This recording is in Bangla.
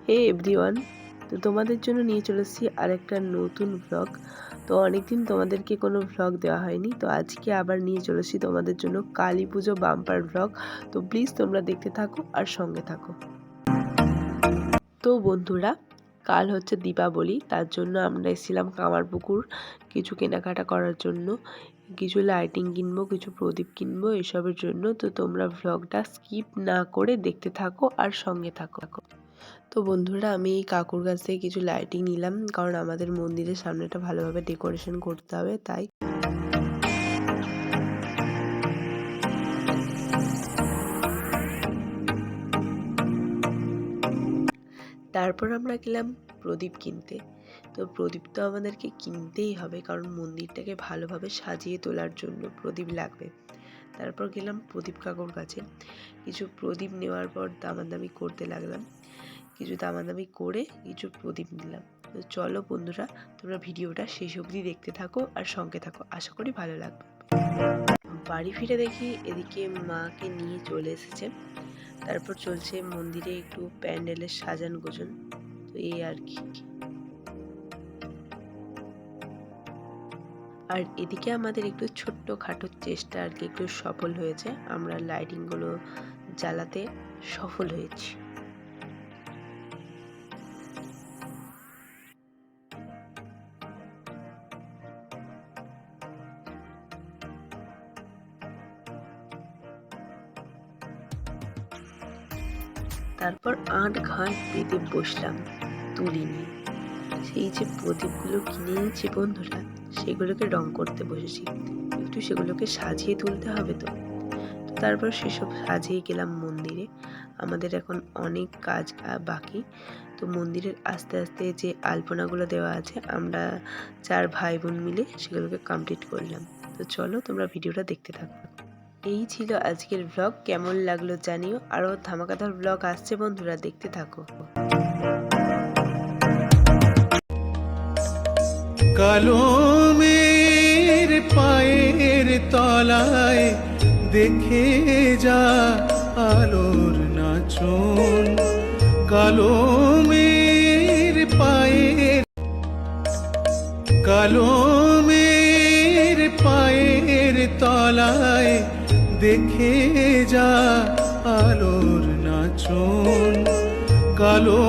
হে এভরিওয়ান, তো তোমাদের জন্য নিয়ে চলে এসেছি আরেকটা নতুন ব্লগ। তো অনেকদিন তোমাদেরকে কোনো ব্লগ দেওয়া হয়নি, তো আজকে আবার নিয়ে চলে এসেছি তোমাদের জন্য কালী পুজো বাম্পার ব্লগ। তো প্লিজ তোমরা দেখতে থাকো আর সঙ্গে থাকো। তো বন্ধুরা, কাল হচ্ছে দীপাবলি, তার জন্য আমরা এসেছিলাম কামারপুকুর কিছু কেনাকাটা করার জন্য। কিছু লাইটিং কিনবো, কিছু প্রদীপ কিনবো, এসবের জন্য। তো তোমরা ব্লগটা স্কিপ না করে দেখতে থাকো আর সঙ্গে থাকো। তো বন্ধুরা, আমি এই কাকুর কাছ থেকে কিছু লাইটিং নিলাম, কারণ আমাদের মন্দিরের সামনেটা ভালোভাবে ডেকোরেশন করতে হবে, তাই। তারপর আমরা গেলাম প্রদীপ কিনতে। তো প্রদীপ তো আমাদেরকে কিনতেই হবে, কারণ মন্দিরটাকে ভালোভাবে সাজিয়ে তোলার জন্য প্রদীপ লাগবে। তারপর গেলাম প্রদীপ কাকুর কাছে, কিছু প্রদীপ নেওয়ার পর দামাদামি করতে লাগলাম। কিছু দামাদামি করে কিছু প্রদীপ নিলাম। তো চলো বন্ধুরা, তোমরা ভিডিওটা শেষ অবধি দেখতে থাকো আর সঙ্গে থাকো, আশা করি ভালো লাগবে। বাড়ি ফিরে দেখি এদিকে মাকে নিয়ে চলে এসেছে। তারপর চলছে মন্দিরে একটু প্যান্ডেলের সাজান গোজন, তো এই আর কি। আর এদিকে আমাদের একটু ছোট্ট খাটো চেষ্টা আর কি একটু সফল হয়েছে, আমরা লাইটিংগুলো জ্বালাতে সফল হয়েছি। তারপর আট ঘাট পেতে বসলাম তুলি নিয়ে। সেই যে প্রদীপগুলো কিনে এনেছি বন্ধুরা, সেগুলোকে রং করতে বসেছি, একটু সেগুলোকে সাজিয়ে তুলতে হবে। তো তারপর সেসব সাজিয়ে গেলাম মন্দিরে। আমাদের এখন অনেক কাজ বাকি। তো মন্দিরের আস্তে আস্তে যে আলপনাগুলো দেওয়া আছে, আমরা 4 ভাই বোন মিলে সেগুলোকে কমপ্লিট করলাম। তো চলো তোমরা ভিডিওটা দেখতে থাকো। এই ছিল আজকের ব্লগ, কেমন লাগলো জানিও। আরও ধামাকাদার ব্লগ আসছে বন্ধুরা, দেখতে থাকো। কালো মেয়ের পায়ের তলায় দেখে যা আলোর নাচন। কালো মেয়ের পায়ের তলায় দেখে যা আলোর নাচন। কালো